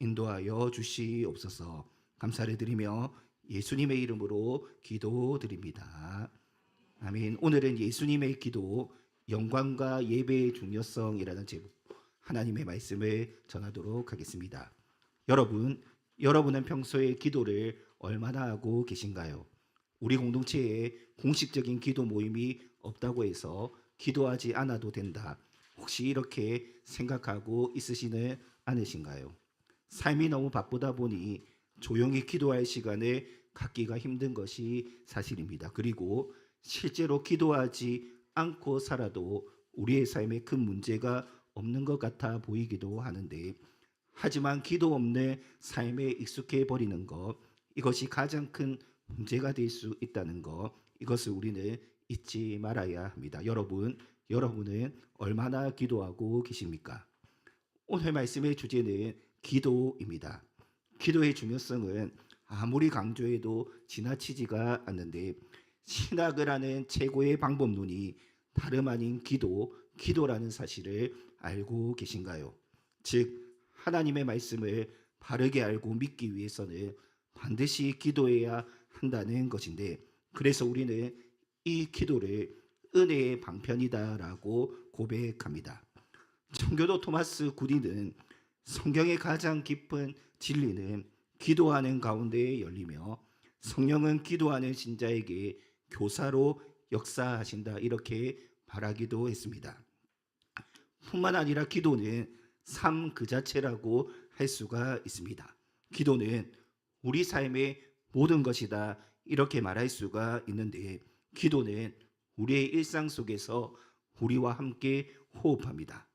인도하여 주시옵소서. 감사를 드리며 예수님의 이름으로 기도드립니다. 아멘. 오늘은 예수님의 기도, 영광과 예배의 중요성이라는 제목, 하나님의 말씀을 전하도록 하겠습니다. 여러분은 평소에 기도를 얼마나 하고 계신가요? 우리 공동체에 공식적인 기도 모임이 없다고 해서 기도하지 않아도 된다, 혹시 이렇게 생각하고 있으시는 않으신가요? 삶이 너무 바쁘다 보니 조용히 기도할 시간을 갖기가 힘든 것이 사실입니다. 그리고 실제로 기도하지 않고 살아도 우리의 삶에 큰 문제가 없는 것 같아 보이기도 하는데, 하지만 기도 없는 삶에 익숙해 버리는 것, 이것이 가장 큰 문제가 될 수 있다는 것, 이것을 우리는 잊지 말아야 합니다. 여러분은 얼마나 기도하고 계십니까? 오늘 말씀의 주제는 기도입니다. 기도의 중요성은 아무리 강조해도 지나치지가 않는데, 신학을 하는 최고의 방법론이 다름 아닌 기도라는 사실을 알고 계신가요? 즉, 하나님의 말씀을 바르게 알고 믿기 위해서는 반드시 기도해야 한다는 것인데, 그래서 우리는 이 기도를 은혜의 방편이다라고 고백합니다. 청교도 토마스 구디는 성경의 가장 깊은 진리는 기도하는 가운데 열리며 성령은 기도하는 신자에게 교사로 역사하신다, 이렇게 말하기도 했습니다. 뿐만 아니라 기도는 삶 그 자체라고 할 수가 있습니다. 기도는 우리 삶의 모든 것이다, 이렇게 말할 수가 있는데, 기도는 우리의 일상 속에서 우리와 함께 호흡합니다.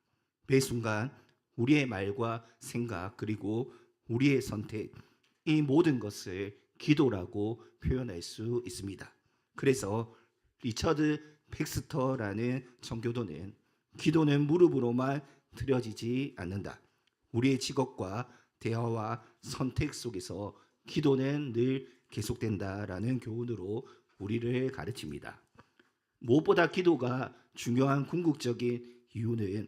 매 순간 우리의 말과 생각, 그리고 우리의 선택, 이 모든 것을 기도라고 표현할 수 있습니다. 그래서 리처드 팩스터라는 청교도는 기도는 무릎으로만 드려지지 않는다, 우리의 직업과 대화와 선택 속에서 기도는 늘 계속된다라는 교훈으로 우리를 가르칩니다. 무엇보다 기도가 중요한 궁극적인 이유는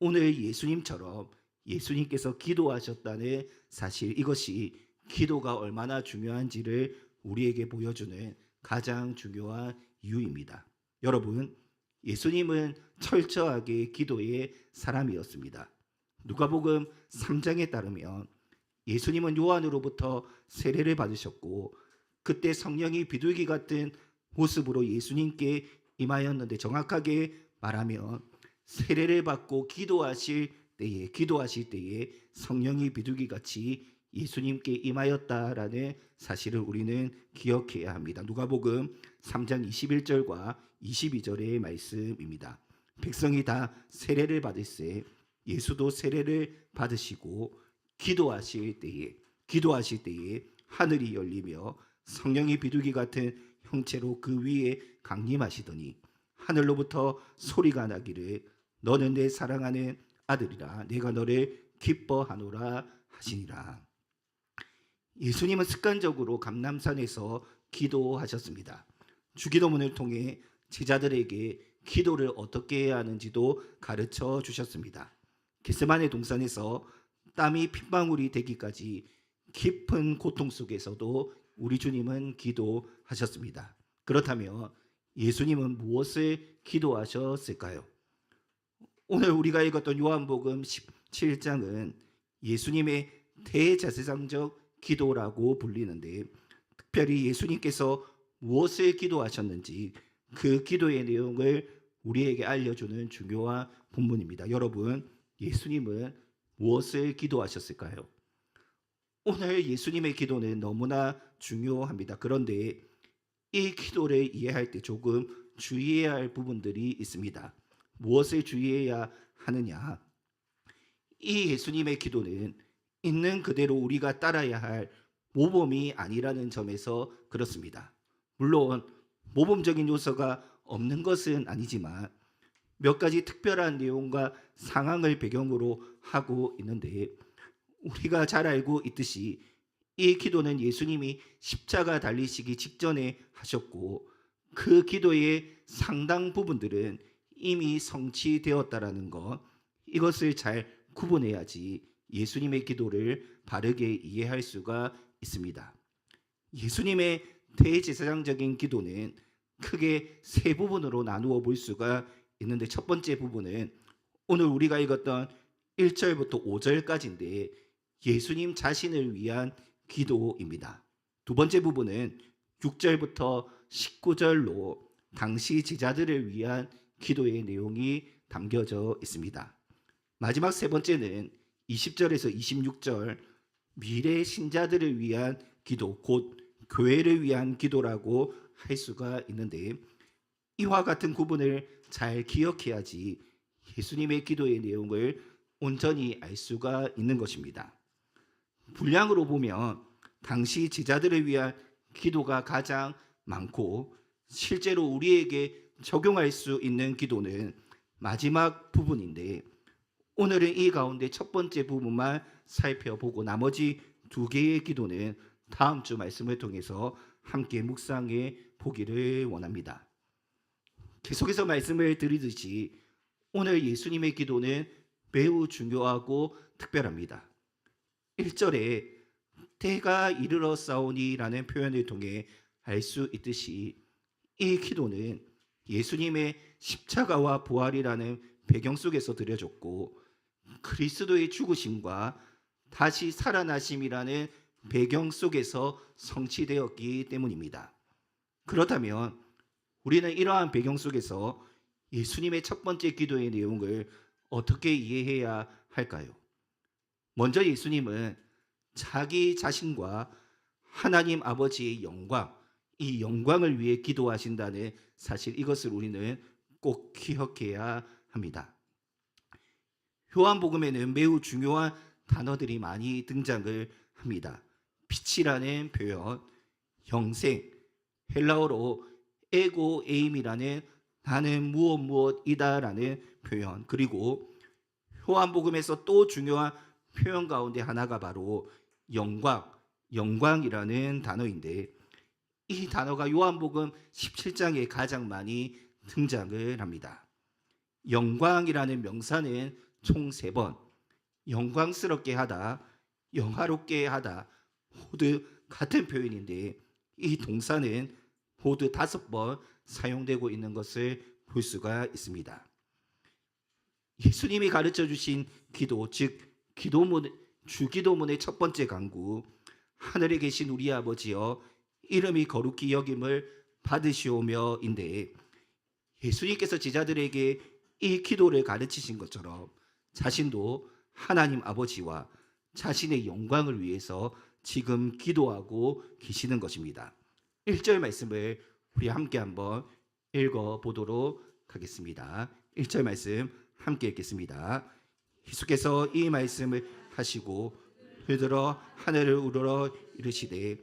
오늘 예수님께서 기도하셨다는 사실, 이것이 기도가 얼마나 중요한지를 우리에게 보여주는 가장 중요한 이유입니다. 여러분, 예수님은 철저하게 기도의 사람이었습니다. 누가복음 3장에 따르면 예수님은 요한으로부터 세례를 받으셨고, 그때 성령이 비둘기 같은 모습으로 예수님께 임하였는데, 정확하게 말하면 세례를 받고 기도하실 때에 성령이 비둘기같이 예수님께 임하였다라는 사실을 우리는 기억해야 합니다. 누가복음 3장 21절과 22절의 말씀입니다. 백성이 다 세례를 받을세 예수도 세례를 받으시고 기도하실 때에 하늘이 열리며 성령이 비둘기 같은 형체로 그 위에 강림하시더니 하늘로부터 소리가 나기를 너는 내 사랑하는 아들이라, 내가 너를 기뻐하노라 하시니라. 예수님은 습관적으로 감람산에서 기도하셨습니다. 주기도문을 통해 제자들에게 기도를 어떻게 해야 하는지도 가르쳐 주셨습니다. 겟세마네 동산에서 땀이 핏방울이 되기까지 깊은 고통 속에서도 우리 주님은 기도하셨습니다. 그렇다면 예수님은 무엇을 기도하셨을까요? 오늘 우리가 읽었던 요한복음 17장은 예수님의 대제사장적 기도라고 불리는데, 특별히 예수님께서 무엇을 기도하셨는지 그 기도의 내용을 우리에게 알려주는 중요한 본문입니다. 여러분, 예수님은 무엇을 기도하셨을까요? 오늘 예수님의 기도는 너무나 중요합니다. 그런데 이 기도를 이해할 때 조금 주의해야 할 부분들이 있습니다. 무엇을 주의해야 하느냐? 이 예수님의 기도는 있는 그대로 우리가 따라야 할 모범이 아니라는 점에서 그렇습니다. 물론 모범적인 요소가 없는 것은 아니지만 몇 가지 특별한 내용과 상황을 배경으로 하고 있는데, 우리가 잘 알고 있듯이 이 기도는 예수님이 십자가 달리시기 직전에 하셨고, 그 기도의 상당 부분들은 이미 성취되었다라는 것, 이것을 잘 구분해야지 예수님의 기도를 바르게 이해할 수가 있습니다. 예수님의 대제사장적인 기도는 크게 세 부분으로 나누어 볼 수가 있는데, 첫 번째 부분은 오늘 우리가 읽었던 1절부터 5절까지인데 예수님 자신을 위한 기도입니다. 두 번째 부분은 6절부터 19절로 당시 제자들을 위한 기도의 내용이 담겨져 있습니다. 마지막 세 번째는 20절에서 26절 미래 신자들을 위한 기도, 곧 교회를 위한 기도라고 할 수가 있는데, 이와 같은 구분을 잘 기억해야지 예수님의 기도의 내용을 온전히 알 수가 있는 것입니다. 분량으로 보면 당시 제자들을 위한 기도가 가장 많고 실제로 우리에게 적용할 수 있는 기도는 마지막 부분인데, 오늘은 이 가운데 첫 번째 부분만 살펴보고 나머지 두 개의 기도는 다음 주 말씀을 통해서 함께 묵상해 보기를 원합니다. 계속해서 말씀을 드리듯이 오늘 예수님의 기도는 매우 중요하고 특별합니다. 1절에 때가 이르러 싸우니라는 표현을 통해 알 수 있듯이 이 기도는 예수님의 십자가와 부활이라는 배경 속에서 드려졌고 그리스도의 죽으심과 다시 살아나심이라는 배경 속에서 성취되었기 때문입니다. 그렇다면 우리는 이러한 배경 속에서 예수님의 첫 번째 기도의 내용을 어떻게 이해해야 할까요? 먼저 예수님은 자기 자신과 하나님 아버지의 영광, 이 영광을 위해 기도하신다는 사실, 이것을 우리는 꼭 기억해야 합니다. 요한복음에는 매우 중요한 단어들이 많이 등장을 합니다. 빛이라는 표현, 영생, 헬라어로 에고 에임이라는 나는 무엇이다라는 표현, 그리고 요한복음에서 또 중요한 표현 가운데 하나가 바로 영광이라는 단어인데, 이 단어가 요한복음 17장에 가장 많이 등장을 합니다. 영광이라는 명사는 총 3번, 영광스럽게 하다, 영화롭게 하다 모두 같은 표현인데 이 동사는 모두 5번 사용되고 있는 것을 볼 수가 있습니다. 예수님이 가르쳐 주신 기도, 즉 주기도문의 첫 번째 간구, 하늘에 계신 우리 아버지여 이름이 거룩히 여김을 받으시오며인데, 예수님께서 제자들에게 이 기도를 가르치신 것처럼 자신도 하나님 아버지와 자신의 영광을 위해서 지금 기도하고 계시는 것입니다. 1절 말씀을 우리 함께 한번 읽어보도록 하겠습니다. 1절 말씀 함께 읽겠습니다. 예수께서 이 말씀을 하시고 들어 하늘을 우러러 이르시되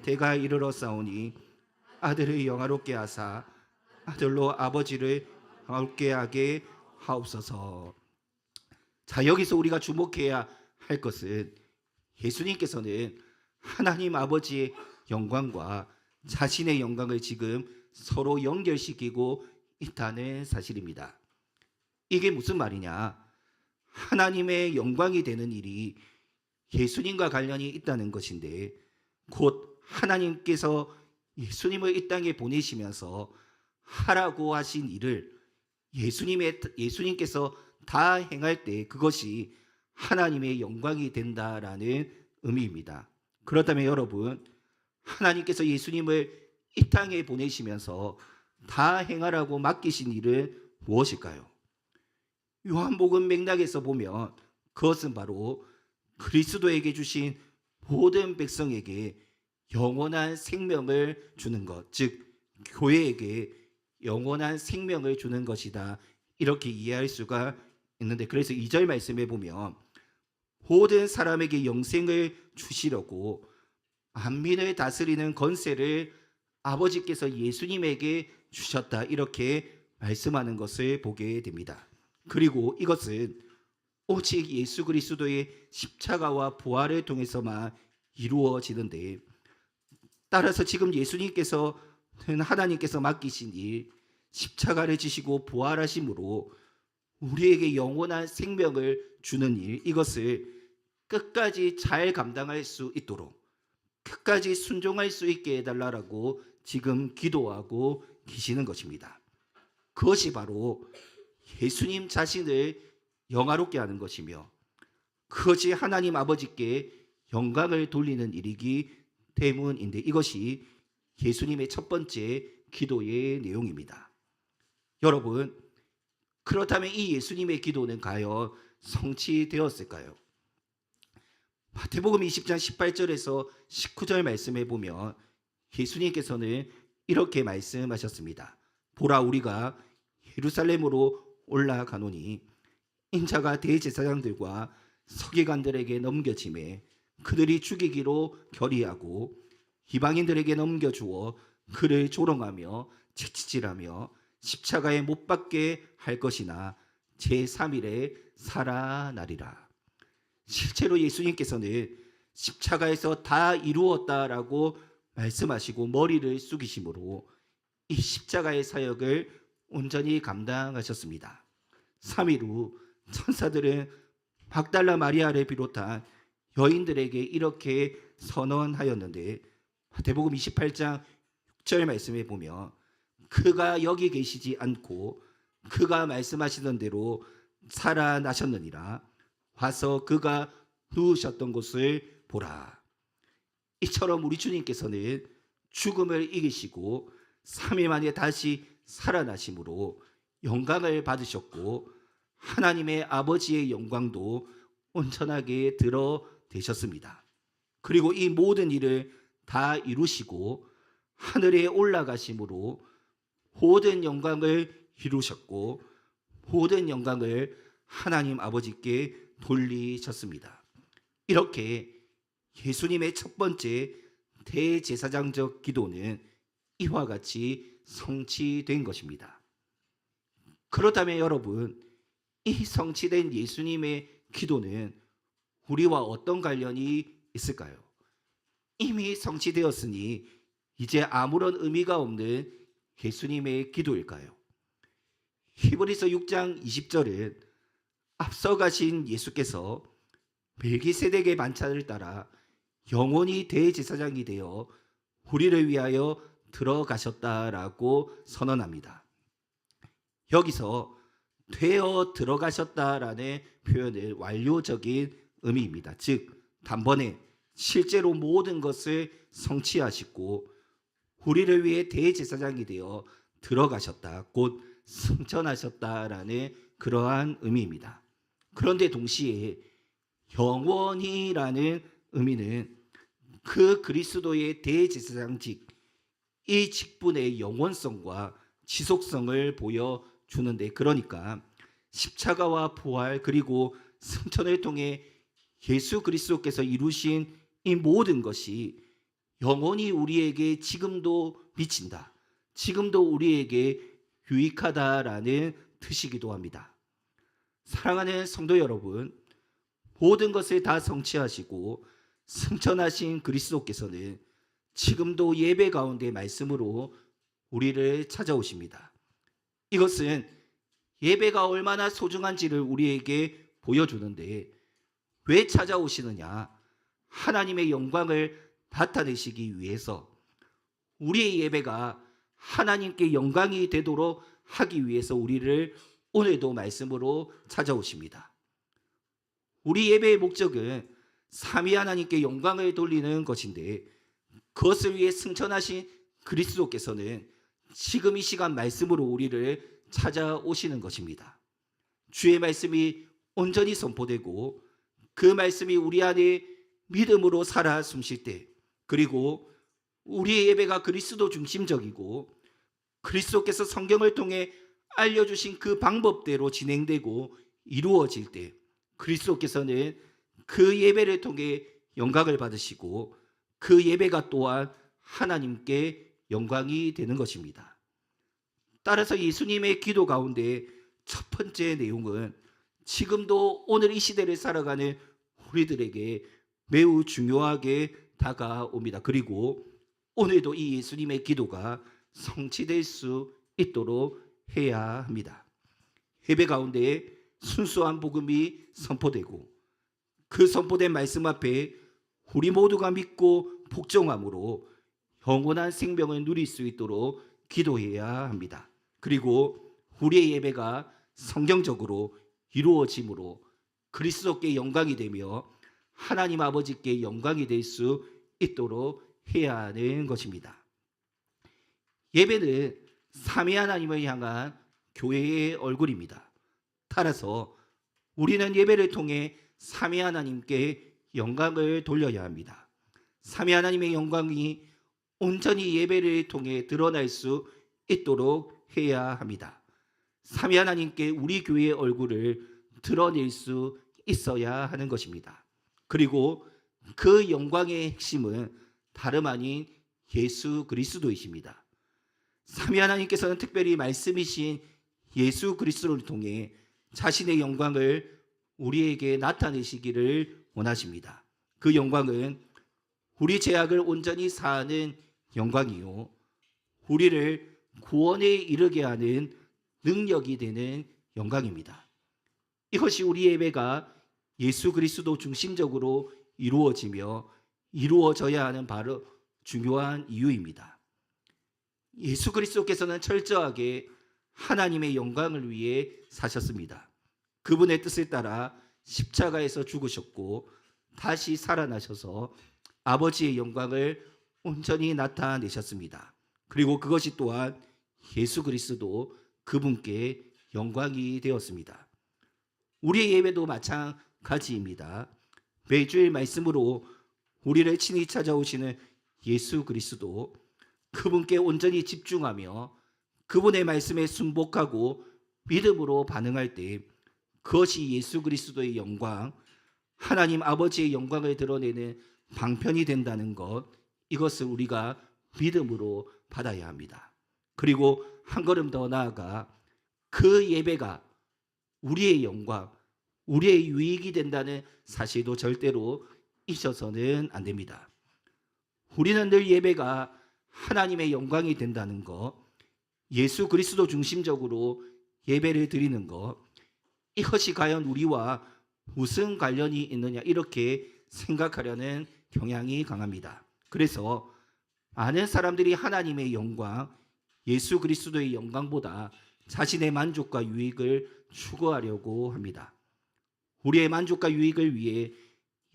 때가 이르러 싸우니 아들을 영화롭게 하사 아들로 아버지를 영화롭게 하게 하옵소서. 자, 여기서 우리가 주목해야 할 것은 예수님께서는 하나님 아버지의 영광과 자신의 영광을 지금 서로 연결시키고 있다는 사실입니다. 이게 무슨 말이냐? 하나님의 영광이 되는 일이 예수님과 관련이 있다는 것인데, 곧 하나님께서 예수님을 이 땅에 보내시면서 하라고 하신 일을 예수님께서 다 행할 때 그것이 하나님의 영광이 된다라는 의미입니다. 그렇다면 여러분, 하나님께서 예수님을 이 땅에 보내시면서 다 행하라고 맡기신 일은 무엇일까요? 요한복음 맥락에서 보면 그것은 바로 그리스도에게 주신 모든 백성에게 영원한 생명을 주는 것, 즉 교회에게 영원한 생명을 주는 것이다, 이렇게 이해할 수가 있는데, 그래서 2절 말씀에 보면 모든 사람에게 영생을 주시려고 만민을 다스리는 권세를 아버지께서 예수님에게 주셨다, 이렇게 말씀하는 것을 보게 됩니다. 그리고 이것은 오직 예수 그리스도의 십자가와 부활을 통해서만 이루어지는데, 따라서 지금 예수님께서는 하나님께서 맡기신 일, 십자가를 지시고 부활하심으로 우리에게 영원한 생명을 주는 일, 이것을 끝까지 잘 감당할 수 있도록, 끝까지 순종할 수 있게 해달라고 지금 기도하고 계시는 것입니다. 그것이 바로 예수님 자신을 영화롭게 하는 것이며, 그것이 하나님 아버지께 영광을 돌리는 일이기 때문인데, 이것이 예수님의 첫 번째 기도의 내용입니다. 여러분, 그렇다면 이 예수님의 기도는 과연 성취되었을까요? 마태복음 20장 18절에서 19절 말씀에 보면 예수님께서는 이렇게 말씀하셨습니다. 보라, 우리가 예루살렘으로 올라가노니 인자가 대제사장들과 서기관들에게 넘겨짐에 그들이 죽이기로 결의하고 이방인들에게 넘겨주어 그를 조롱하며 채찍질하며 십자가에 못 박게 할 것이나 제3일에 살아나리라. 실제로 예수님께서는 십자가에서 다 이루었다라고 말씀하시고 머리를 숙이심으로 이 십자가의 사역을 온전히 감당하셨습니다. 3일 후 천사들은 막달라 마리아를 비롯한 여인들에게 이렇게 선언하였는데, 마태복음 28장 6절 말씀에 보면 그가 여기 계시지 않고 그가 말씀하시던 대로 살아나셨느니라. 와서 그가 누우셨던 곳을 보라. 이처럼 우리 주님께서는 죽음을 이기시고 3일 만에 다시 살아나심으로 영광을 받으셨고 하나님의 아버지의 영광도 온전하게 드러내셨습니다. 그리고 이 모든 일을 다 이루시고 하늘에 올라가심으로 모든 영광을 이루셨고 모든 영광을 하나님 아버지께 돌리셨습니다. 이렇게 예수님의 첫 번째 대제사장적 기도는 이와 같이 성취된 것입니다. 그렇다면 여러분, 이 성취된 예수님의 기도는 우리와 어떤 관련이 있을까요? 이미 성취되었으니 이제 아무런 의미가 없는 예수님의 기도일까요? 히브리서 6장 20절은 앞서 가신 예수께서 멜기세덱의 반차를 따라 영원히 대제사장이 되어 우리를 위하여 들어가셨다라고 선언합니다. 여기서 되어 들어가셨다라는 표현은 완료적인 의미입니다. 즉 단번에 실제로 모든 것을 성취하시고 우리를 위해 대제사장이 되어 들어가셨다, 곧 승천하셨다라는 그러한 의미입니다. 그런데 동시에 영원히라는 의미는 그 그리스도의 대제사장직, 이 직분의 영원성과 지속성을 보여주는데, 그러니까 십자가와 부활 그리고 승천을 통해 예수 그리스도께서 이루신 이 모든 것이 영원히 우리에게 지금도 미친다, 지금도 우리에게 유익하다라는 뜻이기도 합니다. 사랑하는 성도 여러분, 모든 것을 다 성취하시고 승천하신 그리스도께서는 지금도 예배 가운데 말씀으로 우리를 찾아오십니다. 이것은 예배가 얼마나 소중한지를 우리에게 보여주는데, 왜 찾아오시느냐? 하나님의 영광을 나타내시기 위해서, 우리의 예배가 하나님께 영광이 되도록 하기 위해서 우리를 오늘도 말씀으로 찾아오십니다. 우리 예배의 목적은 삼위 하나님께 영광을 돌리는 것인데, 그것을 위해 승천하신 그리스도께서는 지금 이 시간 말씀으로 우리를 찾아오시는 것입니다. 주의 말씀이 온전히 선포되고 그 말씀이 우리 안에 믿음으로 살아 숨쉴 때, 그리고 우리의 예배가 그리스도 중심적이고 그리스도께서 성경을 통해 알려주신 그 방법대로 진행되고 이루어질 때, 그리스도께서는 그 예배를 통해 영광을 받으시고 그 예배가 또한 하나님께 영광이 되는 것입니다. 따라서 예수님의 기도 가운데 첫 번째 내용은 지금도 오늘 이 시대를 살아가는 우리들에게 매우 중요하게 다가옵니다. 그리고 오늘도 이 예수님의 기도가 성취될 수 있도록 해야 합니다. 예배 가운데 순수한 복음이 선포되고 그 선포된 말씀 앞에 우리 모두가 믿고 복종함으로 영원한 생명을 누릴 수 있도록 기도해야 합니다. 그리고 우리의 예배가 성경적으로 이루어짐으로 그리스도께 영광이 되며 하나님 아버지께 영광이 될 수 있도록 해야 하는 것입니다. 예배는 삼위 하나님을 향한 교회의 얼굴입니다. 따라서 우리는 예배를 통해 삼위 하나님께 영광을 돌려야 합니다. 삼위 하나님의 영광이 온전히 예배를 통해 드러날 수 있도록 해야 합니다. 삼위 하나님께 우리 교회의 얼굴을 드러낼 수 있어야 하는 것입니다. 그리고 그 영광의 핵심은 다름 아닌 예수 그리스도이십니다. 삼위 하나님께서는 특별히 말씀이신 예수 그리스도를 통해 자신의 영광을 우리에게 나타내시기를 원하십니다. 그 영광은 우리 죄악을 온전히 사하는 영광이요, 우리를 구원에 이르게 하는 능력이 되는 영광입니다. 이것이 우리 예배가 예수 그리스도 중심적으로 이루어지며 이루어져야 하는 바로 중요한 이유입니다. 예수 그리스도께서는 철저하게 하나님의 영광을 위해 사셨습니다. 그분의 뜻을 따라 십자가에서 죽으셨고 다시 살아나셔서 아버지의 영광을 온전히 나타내셨습니다. 그리고 그것이 또한 예수 그리스도 그분께 영광이 되었습니다. 우리의 예배도 마찬가지입니다. 매주일 말씀으로 우리를 친히 찾아오시는 예수 그리스도, 그분께 온전히 집중하며 그분의 말씀에 순복하고 믿음으로 반응할 때 그것이 예수 그리스도의 영광, 하나님 아버지의 영광을 드러내는 방편이 된다는 것, 이것을 우리가 믿음으로 받아야 합니다. 그리고 한 걸음 더 나아가 그 예배가 우리의 영광, 우리의 유익이 된다는 사실도 절대로 잊어서는 안 됩니다. 우리는 늘 예배가 하나님의 영광이 된다는 것, 예수 그리스도 중심적으로 예배를 드리는 것, 이것이 과연 우리와 무슨 관련이 있느냐 이렇게 생각하려는 경향이 강합니다. 그래서 많은 사람들이 하나님의 영광, 예수 그리스도의 영광보다 자신의 만족과 유익을 추구하려고 합니다. 우리의 만족과 유익을 위해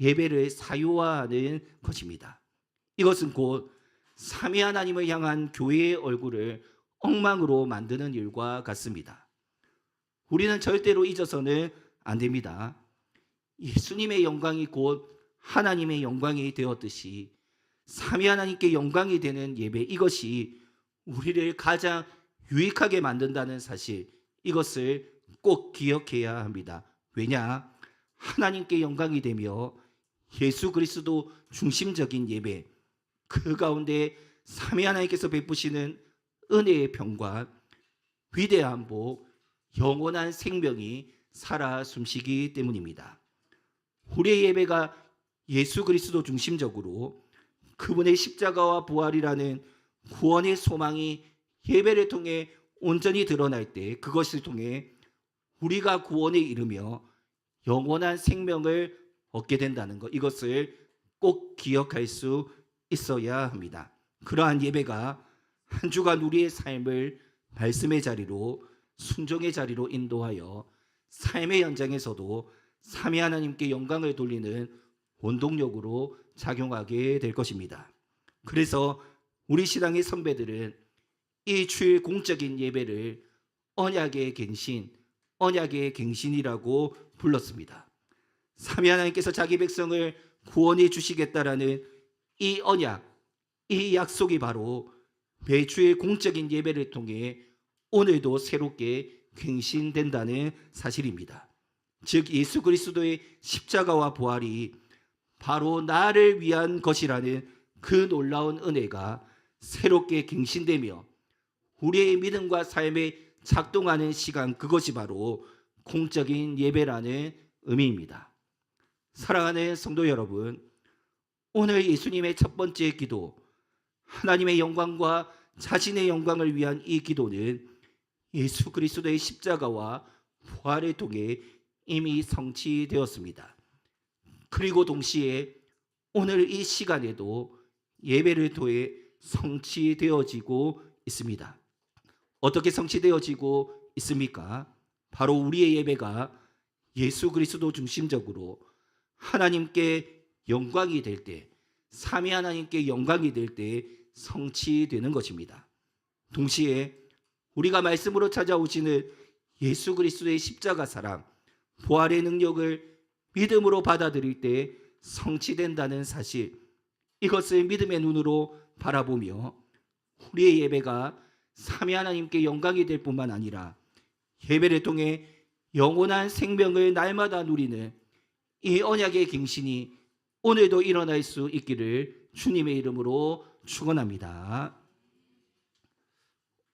예배를 사유화하는 것입니다. 이것은 곧 삼위 하나님을 향한 교회의 얼굴을 엉망으로 만드는 일과 같습니다. 우리는 절대로 잊어서는 안 됩니다. 예수님의 영광이 곧 하나님의 영광이 되었듯이 삼위 하나님께 영광이 되는 예배, 이것이 우리를 가장 유익하게 만든다는 사실, 이것을 꼭 기억해야 합니다. 왜냐? 하나님께 영광이 되며 예수 그리스도 중심적인 예배, 그 가운데 삼위 하나님께서 베푸시는 은혜의 평관, 위대한 복, 영원한 생명이 살아 숨쉬기 때문입니다. 우리의 예배가 예수 그리스도 중심적으로 그분의 십자가와 부활이라는 구원의 소망이 예배를 통해 온전히 드러날 때 그것을 통해 우리가 구원에 이르며 영원한 생명을 얻게 된다는 것, 이것을 꼭 기억할 수 있어야 합니다. 그러한 예배가 한 주간 우리의 삶을 말씀의 자리로, 순종의 자리로 인도하여 삶의 현장에서도 삼위 하나님께 영광을 돌리는 원동력으로 작용하게 될 것입니다. 그래서 우리 신앙의 선배들은 이 주일 공적인 예배를 언약의 갱신, 언약의 갱신이라고 불렀습니다. 삼위 하나님께서 자기 백성을 구원해 주시겠다라는 이 언약, 이 약속이 바로 매주의 공적인 예배를 통해 오늘도 새롭게 갱신된다는 사실입니다. 즉 예수 그리스도의 십자가와 부활이 바로 나를 위한 것이라는 그 놀라운 은혜가 새롭게 갱신되며 우리의 믿음과 삶에 작동하는 시간, 그것이 바로 공적인 예배라는 의미입니다. 사랑하는 성도 여러분, 오늘 예수님의 첫 번째 기도, 하나님의 영광과 자신의 영광을 위한 이 기도는 예수 그리스도의 십자가와 부활을 통해 이미 성취되었습니다. 그리고 동시에 오늘 이 시간에도 예배를 통해 성취되어지고 있습니다. 어떻게 성취되어지고 있습니까? 바로 우리의 예배가 예수 그리스도 중심적으로 하나님께 영광이 될 때, 삼위 하나님께 영광이 될 때 성취되는 것입니다. 동시에 우리가 말씀으로 찾아오시는 예수 그리스도의 십자가 사랑, 부활의 능력을 믿음으로 받아들일 때 성취된다는 사실, 이것을 믿음의 눈으로 바라보며 우리의 예배가 삼위 하나님께 영광이 될 뿐만 아니라 예배를 통해 영원한 생명을 날마다 누리는 이 언약의 갱신이 오늘도 일어날 수 있기를 주님의 이름으로 축원합니다.